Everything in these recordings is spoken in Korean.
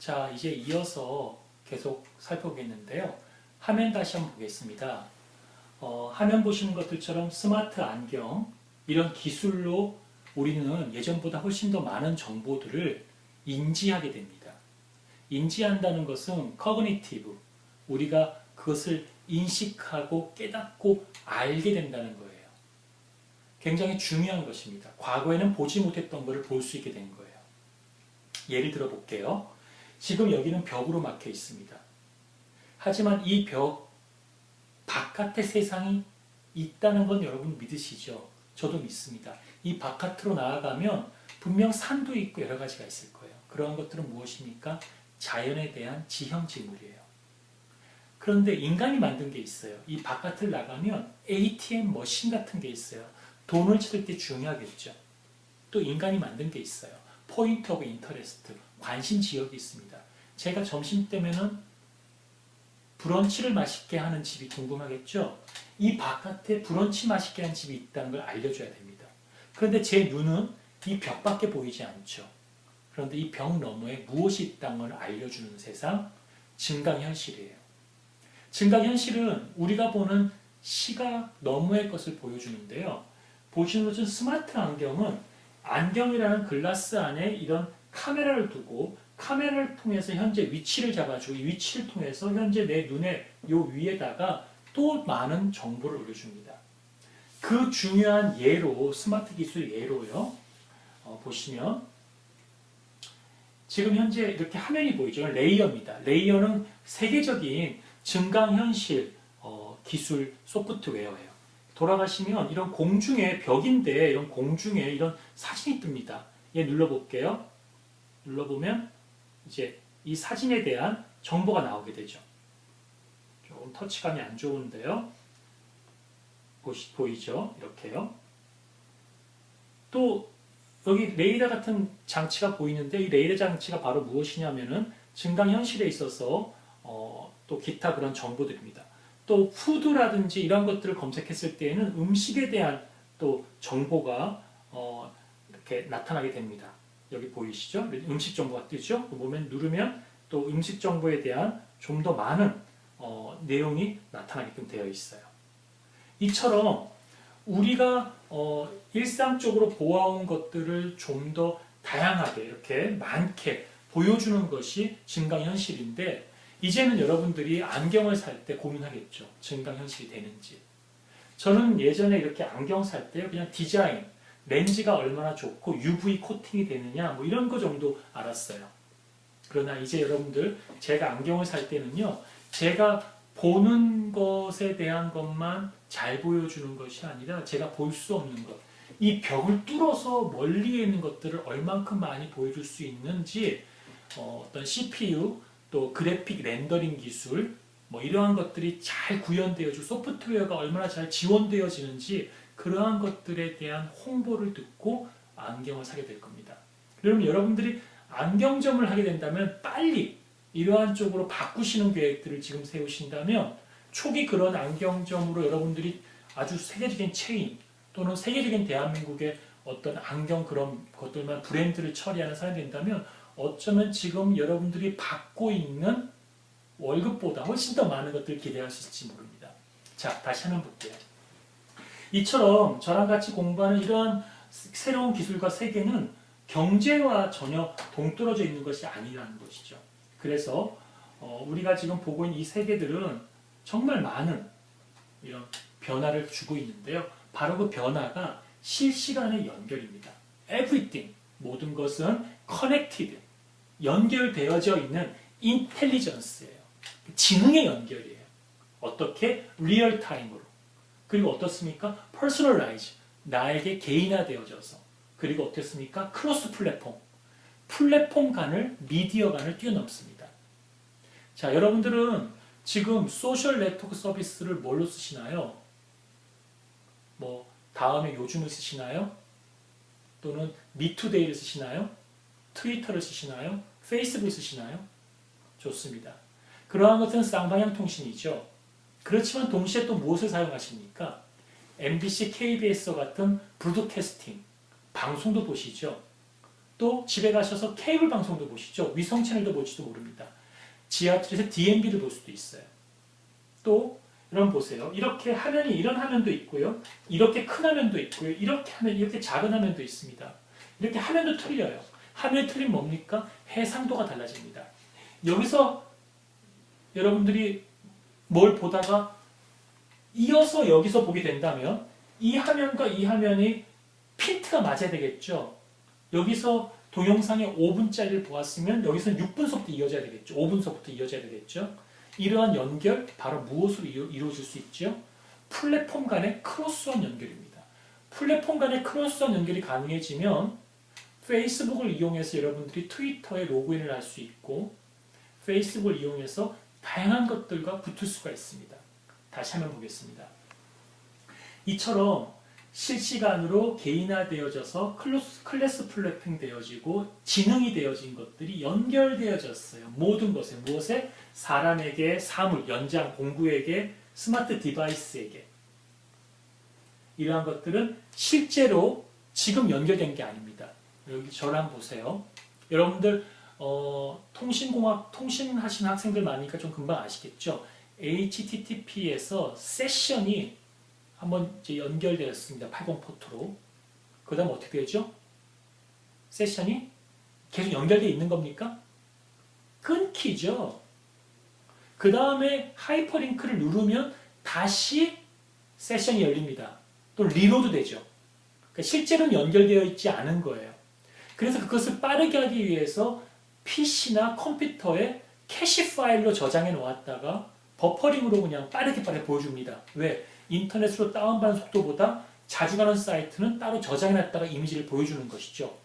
자, 이제 이어서 계속 살펴보겠는데요. 화면 다시 한번 보겠습니다. 화면 보시는 것들처럼 스마트 안경, 이런 기술로 우리는 예전보다 훨씬 더 많은 정보들을 인지하게 됩니다. 인지한다는 것은 커그니티브, 우리가 그것을 인식하고 깨닫고 알게 된다는 거예요. 굉장히 중요한 것입니다. 과거에는 보지 못했던 것을 볼 수 있게 된 거예요. 예를 들어 볼게요. 지금 여기는 벽으로 막혀 있습니다. 하지만 이 벽 바깥의 세상이 있다는 건 여러분 믿으시죠? 저도 믿습니다. 이 바깥으로 나아가면 분명 산도 있고 여러 가지가 있을 거예요. 그러한 것들은 무엇입니까? 자연에 대한 지형지물이에요. 그런데 인간이 만든 게 있어요. 이 바깥을 나가면 ATM 머신 같은 게 있어요. 돈을 찾을 때 중요하겠죠. 또 인간이 만든 게 있어요. 포인트 오브 인터레스트, 관심 지역이 있습니다. 제가 점심때면은 브런치를 맛있게 하는 집이 궁금하겠죠? 이 바깥에 브런치 맛있게 하는 집이 있다는 걸 알려줘야 됩니다. 그런데 제 눈은 이 벽밖에 보이지 않죠. 그런데 이 벽 너머에 무엇이 있다는 걸 알려주는 세상, 증강현실이에요. 증강현실은 우리가 보는 시각 너머의 것을 보여주는데요. 보시는 것은 스마트 안경은 안경이라는 글라스 안에 이런 카메라를 두고 카메라를 통해서 현재 위치를 잡아주고 이 위치를 통해서 현재 내 눈의 요 위에다가 또 많은 정보를 올려줍니다. 그 중요한 예로, 스마트 기술 예로요. 보시면 지금 현재 이렇게 화면이 보이죠. 레이어입니다. 레이어는 세계적인 증강현실 기술 소프트웨어예요. 돌아가시면 이런 공중에 벽인데 이런 공중에 이런 사진이 뜹니다. 얘 눌러볼게요. 눌러보면 이제 이 사진에 대한 정보가 나오게 되죠. 조금 터치감이 안 좋은데요. 보이죠? 이렇게요. 또 여기 레이더 같은 장치가 보이는데 이 레이더 장치가 바로 무엇이냐면은 증강현실에 있어서 또 기타 그런 정보들입니다. 또 푸드라든지 이런 것들을 검색했을 때에는 음식에 대한 또 정보가 이렇게 나타나게 됩니다. 여기 보이시죠? 음식 정보가 뜨죠? 보면 누르면 또 음식 정보에 대한 좀 더 많은 내용이 나타나게끔 되어 있어요. 이처럼 우리가 일상적으로 보아온 것들을 좀 더 다양하게 이렇게 많게 보여주는 것이 증강현실인데 이제는 여러분들이 안경을 살 때 고민하겠죠. 증강현실이 되는지. 저는 예전에 이렇게 안경 살 때 그냥 디자인, 렌즈가 얼마나 좋고 UV 코팅이 되느냐 뭐 이런 거 정도 알았어요. 그러나 이제 여러분들 제가 안경을 살 때는요. 제가 보는 것에 대한 것만 잘 보여주는 것이 아니라 제가 볼 수 없는 것, 이 벽을 뚫어서 멀리에 있는 것들을 얼만큼 많이 보여줄 수 있는지 어떤 CPU, 또 그래픽 렌더링 기술, 뭐 이러한 것들이 잘 구현되어지고 소프트웨어가 얼마나 잘 지원되어지는지 그러한 것들에 대한 홍보를 듣고 안경을 사게 될 겁니다. 그러면 여러분들이 안경점을 하게 된다면 빨리 이러한 쪽으로 바꾸시는 계획들을 지금 세우신다면 초기 그런 안경점으로 여러분들이 아주 세계적인 체인 또는 세계적인 대한민국의 어떤 안경 그런 것들만 브랜드를 처리하는 사람이 된다면 어쩌면 지금 여러분들이 받고 있는 월급보다 훨씬 더 많은 것들을 기대할 수 있을지 모릅니다. 자, 다시 한번 볼게요. 이처럼 저랑 같이 공부하는 이러한 새로운 기술과 세계는 경제와 전혀 동떨어져 있는 것이 아니라는 것이죠. 그래서 우리가 지금 보고 있는 이 세계들은 정말 많은 이런 변화를 주고 있는데요. 바로 그 변화가 실시간의 연결입니다. Everything, 모든 것은 connected, 연결되어져 있는 인텔리전스예요. 지능의 연결이에요. 어떻게? 리얼타임으로. 그리고 어떻습니까? 퍼스널라이즈, 나에게 개인화되어져서. 그리고 어떻습니까? 크로스 플랫폼, 플랫폼 간을, 미디어 간을 뛰어넘습니다. 자, 여러분들은 지금 소셜 네트워크 서비스를 뭘로 쓰시나요? 뭐 다음에 요즘을 쓰시나요? 또는 미투데이를 쓰시나요? 트위터를 쓰시나요? 페이스북을 쓰시나요? 좋습니다. 그러한 것은 쌍방향 통신이죠. 그렇지만 동시에 또 무엇을 사용하십니까? MBC, KBS와 같은 브로드캐스팅, 방송도 보시죠. 또 집에 가셔서 케이블 방송도 보시죠. 위성 채널도 볼지도 모릅니다. 지하철에서 DMB를 볼 수도 있어요. 또 여러분 보세요. 이렇게 화면이 이런 화면도 있고요. 이렇게 큰 화면도 있고요. 이렇게 화면, 이렇게 작은 화면도 있습니다. 이렇게 화면도 틀려요. 화면이 틀리면 뭡니까? 해상도가 달라집니다. 여기서 여러분들이 뭘 보다가 이어서 여기서 보게 된다면 이 화면과 이 화면이 핀트가 맞아야 되겠죠. 여기서 동영상의 5분짜리를 보았으면 여기서는 6분서부터 이어져야 되겠죠. 5분서부터 이어져야 되겠죠. 이러한 연결 바로 무엇으로 이루어질 수 있죠? 플랫폼 간의 크로스원 연결입니다. 플랫폼 간의 크로스원 연결이 가능해지면 페이스북을 이용해서 여러분들이 트위터에 로그인을 할 수 있고 페이스북을 이용해서 다양한 것들과 붙을 수가 있습니다. 다시 한번 보겠습니다. 이처럼 실시간으로 개인화되어져서 클래스 플래핑 되어지고 지능이 되어진 것들이 연결되어졌어요. 모든 것에 무엇에? 사람에게, 사물, 연장, 공구에게, 스마트 디바이스에게. 이러한 것들은 실제로 지금 연결된 게 아닙니다. 여기 저를 한번 보세요. 여러분들 통신공학, 통신하시는 학생들 많으니까 좀 금방 아시겠죠? HTTP에서 세션이 한번 이제 연결되었습니다. 80 포트로. 그 다음 어떻게 되죠? 세션이 계속 연결되어 있는 겁니까? 끊기죠. 그 다음에 하이퍼링크를 누르면 다시 세션이 열립니다. 또 리로드 되죠. 그러니까 실제로는 연결되어 있지 않은 거예요. 그래서 그것을 빠르게 하기 위해서 PC나 컴퓨터에 캐시 파일로 저장해 놓았다가 버퍼링으로 그냥 빠르게 보여줍니다. 왜? 인터넷으로 다운받는 속도보다 자주 가는 사이트는 따로 저장해놨다가 이미지를 보여주는 것이죠.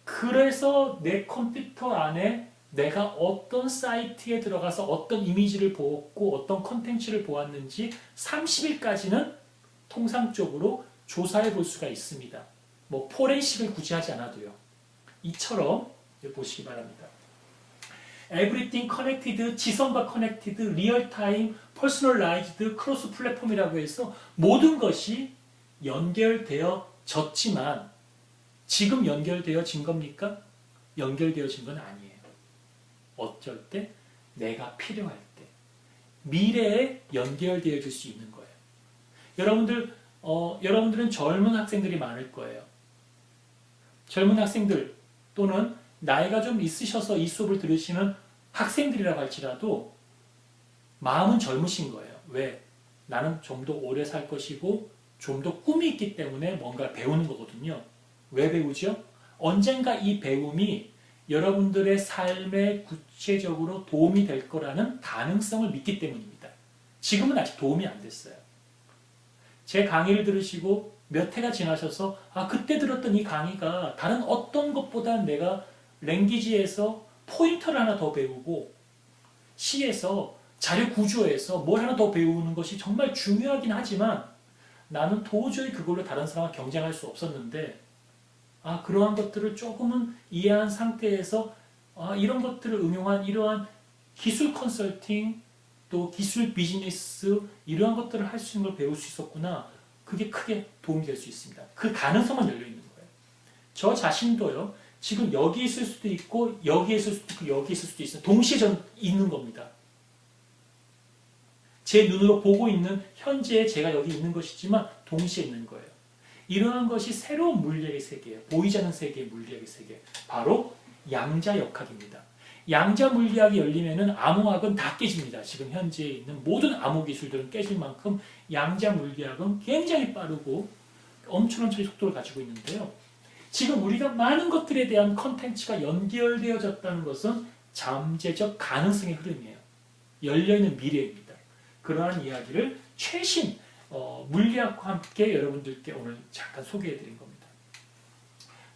그래서 내 컴퓨터 안에 내가 어떤 사이트에 들어가서 어떤 이미지를 보았고 어떤 컨텐츠를 보았는지 30일까지는 통상적으로 조사해 볼 수가 있습니다. 뭐 포렌식을 굳이 하지 않아도요. 이처럼 보시기 바랍니다. Everything Connected, 지성과 커넥티드, 리얼타임, 퍼스널라이즈드, 크로스 플랫폼이라고 해서 모든 것이 연결되어졌지만 지금 연결되어진 겁니까? 연결되어진 건 아니에요. 어쩔 때? 내가 필요할 때. 미래에 연결되어질 수 있는 거예요. 여러분들은 젊은 학생들이 많을 거예요. 젊은 학생들 또는 나이가 좀 있으셔서 이 수업을 들으시는 학생들이라고 할지라도 마음은 젊으신 거예요. 왜? 나는 좀 더 오래 살 것이고 좀 더 꿈이 있기 때문에 뭔가를 배우는 거거든요. 왜 배우죠? 언젠가 이 배움이 여러분들의 삶에 구체적으로 도움이 될 거라는 가능성을 믿기 때문입니다. 지금은 아직 도움이 안 됐어요. 제 강의를 들으시고 몇 해가 지나셔서 그때 들었던 이 강의가 다른 어떤 것보다 내가 랭귀지에서 포인터를 하나 더 배우고 시에서 자료 구조에서 뭘 하나 더 배우는 것이 정말 중요하긴 하지만 나는 도저히 그걸로 다른 사람과 경쟁할 수 없었는데 그러한 것들을 조금은 이해한 상태에서 이런 것들을 응용한 이러한 기술 컨설팅 또 기술 비즈니스 이러한 것들을 할 수 있는 걸 배울 수 있었구나. 그게 크게 도움이 될 수 있습니다. 그 가능성만 열려 있는 거예요. 저 자신도요. 지금 여기 있을 수도 있고 여기 있을 수도 있고 여기 있을 수도 있어요. 동시에 있는 겁니다. 제 눈으로 보고 있는 현재 제가 여기 있는 것이지만 동시에 있는 거예요. 이러한 것이 새로운 물리학의 세계예요. 보이지 않는 세계의 물리학의 세계. 바로 양자역학입니다. 양자 물리학이 열리면은 암호학은 다 깨집니다. 지금 현재 있는 모든 암호 기술들은 깨질 만큼 양자 물리학은 굉장히 빠르고 엄청난 속도를 가지고 있는데요. 지금 우리가 많은 것들에 대한 컨텐츠가 연결되어졌다는 것은 잠재적 가능성의 흐름이에요. 열려있는 미래입니다. 그러한 이야기를 최신 물리학과 함께 여러분들께 오늘 잠깐 소개해드린 겁니다.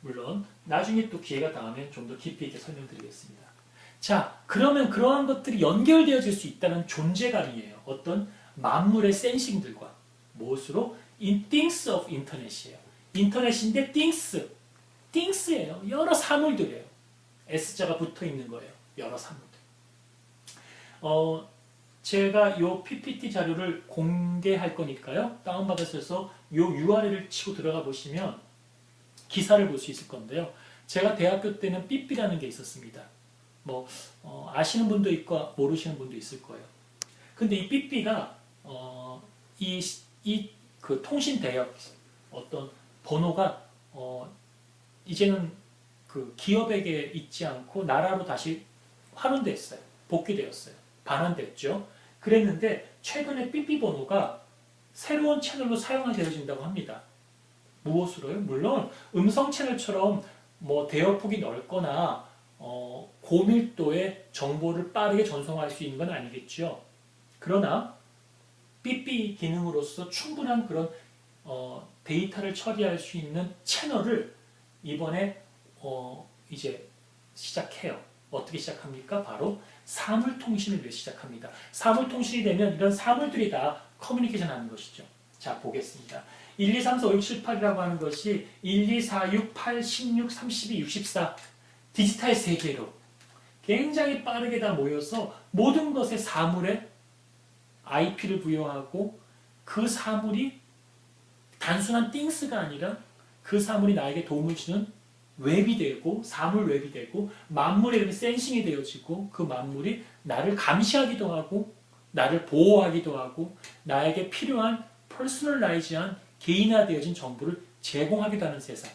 물론 나중에 또 기회가 닿으면 좀 더 깊이 있게 설명드리겠습니다. 자, 그러면 그러한 것들이 연결되어질 수 있다는 존재감이에요. 어떤 만물의 센싱들과 무엇으로? In things of internet이에요. 인터넷인데 things예요. 여러 사물들이에요. S자가 붙어 있는 거예요. 여러 사물들. 제가 이 PPT 자료를 공개할 거니까요. 다운받으셔서 이 URL을 치고 들어가 보시면 기사를 볼 수 있을 건데요. 제가 대학교 때는 삐삐라는 게 있었습니다. 뭐 아시는 분도 있고 모르시는 분도 있을 거예요. 근데 이 삐삐가 그 통신 대역 어떤 번호가 이제는 그 기업에게 있지 않고 나라로 다시 환원됐어요. 복귀되었어요. 반환됐죠. 그랬는데 최근에 삐삐 번호가 새로운 채널로 사용되어진다고 합니다. 무엇으로요? 물론 음성 채널처럼 뭐 대역폭이 넓거나 고밀도의 정보를 빠르게 전송할 수 있는 건 아니겠죠. 그러나 삐삐 기능으로서 충분한 그런 데이터를 처리할 수 있는 채널을 이번에 이제 시작해요. 어떻게 시작합니까? 바로 사물통신을 시작합니다. 사물통신이 되면 이런 사물들이 다 커뮤니케이션 하는 것이죠. 자, 보겠습니다. 1, 2, 3, 4, 5, 6, 7, 8이라고 하는 것이 1, 2, 4, 6, 8, 16, 32, 64 디지털 세계로 굉장히 빠르게 다 모여서 모든 것의 사물에 IP를 부여하고 그 사물이 단순한 띵스가 아니라 그 사물이 나에게 도움을 주는 웹이 되고 사물 웹이 되고 만물에 이렇게 센싱이 되어지고 그 만물이 나를 감시하기도 하고 나를 보호하기도 하고 나에게 필요한 퍼스널라이즈한 개인화되어진 정보를 제공하기도 하는 세상.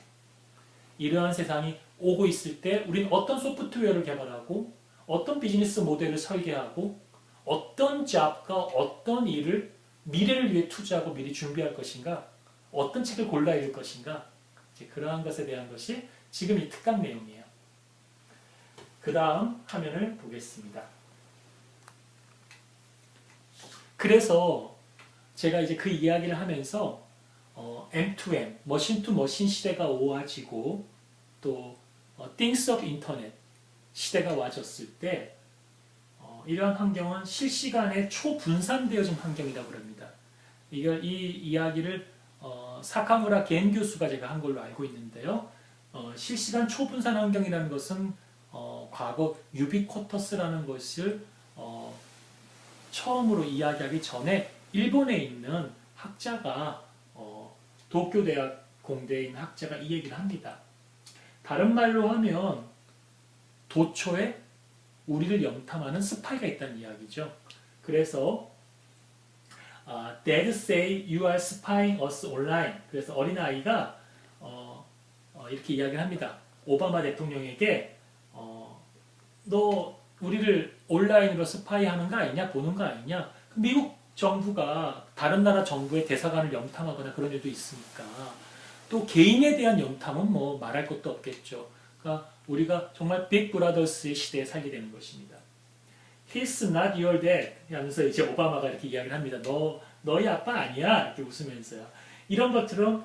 이러한 세상이 오고 있을 때 우리는 어떤 소프트웨어를 개발하고 어떤 비즈니스 모델을 설계하고 어떤 잡과 어떤 일을 미래를 위해 투자하고 미리 준비할 것인가, 어떤 책을 골라 읽을 것인가, 이제 그러한 것에 대한 것이 지금 이 특강 내용이에요. 그 다음 화면을 보겠습니다. 그래서 제가 이제 그 이야기를 하면서 M2M, 머신 투 머신 시대가 오아지고 또 Things of Internet 시대가 와졌을 때 이러한 환경은 실시간에 초분산되어진 환경이라고 합니다. 이 이야기를 사카무라 겐 교수가 제가 한 걸로 알고 있는데요. 실시간 초분산 환경이라는 것은 과거 유비쿼터스라는 것을 처음으로 이야기하기 전에 일본에 있는 학자가 도쿄대학 공대에 있는 학자가 이 얘기를 합니다. 다른 말로 하면 도초에 우리를 염탐하는 스파이가 있다는 이야기죠. 그래서 Dad say you are spying us online. 그래서 어린아이가 이렇게 이야기를 합니다. 오바마 대통령에게 너 우리를 온라인으로 스파이하는 거 아니냐? 보는 거 아니냐? 미국 정부가 다른 나라 정부의 대사관을 염탐하거나 그런 일도 있으니까 또 개인에 대한 염탐은 뭐 말할 것도 없겠죠. 그러니까 우리가 정말 빅 브라더스의 시대에 살게 되는 것입니다. He's not your dad 하면서 이제 오바마가 이렇게 이야기를 합니다. 너희 아빠 아니야? 이렇게 웃으면서요. 이런 것들은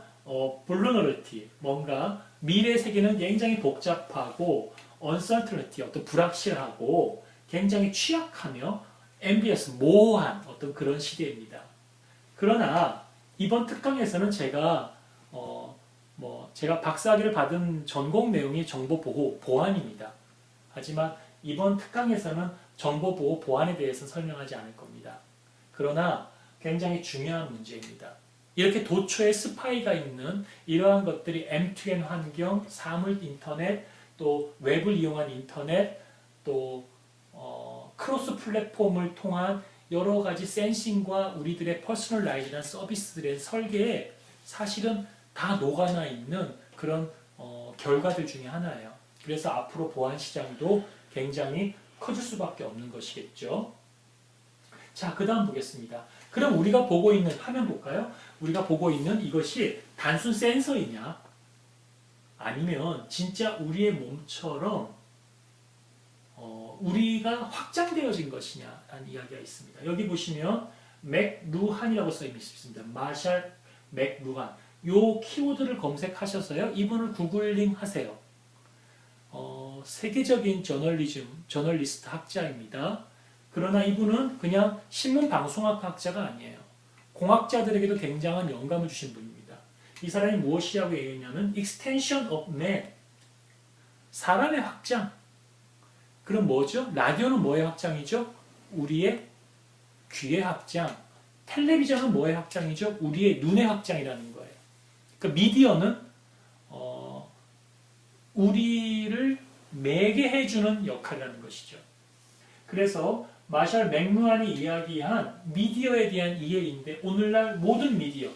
vulnerability, 뭔가 미래 세계는 굉장히 복잡하고 uncertainty, 어떤 불확실하고 굉장히 취약하며 ambiguous, 모호한 어떤 그런 시대입니다. 그러나 이번 특강에서는 제가 제가 박사학위를 받은 전공 내용이 정보보호, 보안입니다. 하지만 이번 특강에서는 정보보호, 보안에 대해서 설명하지 않을 겁니다. 그러나 굉장히 중요한 문제입니다. 이렇게 도처에 스파이가 있는 이러한 것들이 M2M 환경, 사물 인터넷, 또 웹을 이용한 인터넷, 또 크로스 플랫폼을 통한 여러 가지 센싱과 우리들의 퍼스널라이즈한 서비스들의 설계에 사실은 다 녹아나 있는 그런 결과들 중에 하나예요. 그래서 앞으로 보안 시장도 굉장히 커질 수밖에 없는 것이겠죠. 자, 그 다음 보겠습니다. 그럼 우리가 보고 있는, 화면 볼까요? 우리가 보고 있는 이것이 단순 센서이냐? 아니면 진짜 우리의 몸처럼 우리가 확장되어진 것이냐라는 이야기가 있습니다. 여기 보시면 맥루한이라고 써 있습니다. 마샬 맥루한. 요 키워드를 검색하셔서요. 이분을 구글링 하세요. 세계적인 저널리스트 학자입니다. 그러나 이분은 그냥 신문방송학 학자가 아니에요. 공학자들에게도 굉장한 영감을 주신 분입니다. 이 사람이 무엇이라고 얘기했냐면 extension of man, 사람의 확장. 그럼 뭐죠? 라디오는 뭐의 확장이죠? 우리의 귀의 확장. 텔레비전은 뭐의 확장이죠? 우리의 눈의 확장이라는 거예요. 그 미디어는 우리를 매개해주는 역할이라는 것이죠. 그래서 마샬 맥루한이 이야기한 미디어에 대한 이해인데 오늘날 모든 미디어,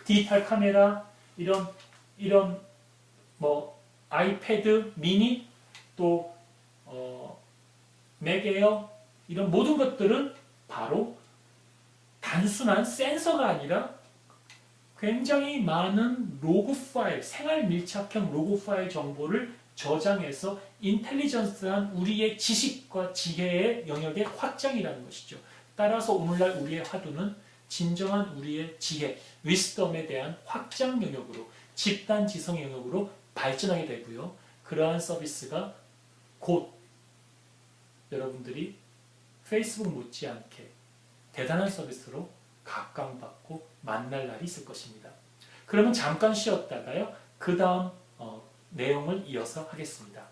디지털 카메라, 이런 뭐 아이패드 미니 또 맥에어 이런 모든 것들은 바로 단순한 센서가 아니라 굉장히 많은 로그 파일, 생활 밀착형 로그 파일 정보를 저장해서 인텔리전스한 우리의 지식과 지혜의 영역의 확장이라는 것이죠. 따라서 오늘날 우리의 화두는 진정한 우리의 지혜, 위스덤에 대한 확장 영역으로, 집단 지성 영역으로 발전하게 되고요. 그러한 서비스가 곧 여러분들이 페이스북 못지않게 대단한 서비스로 각광받고 만날 날이 있을 것입니다. 그러면 잠깐 쉬었다가요. 그 다음 내용을 이어서 하겠습니다.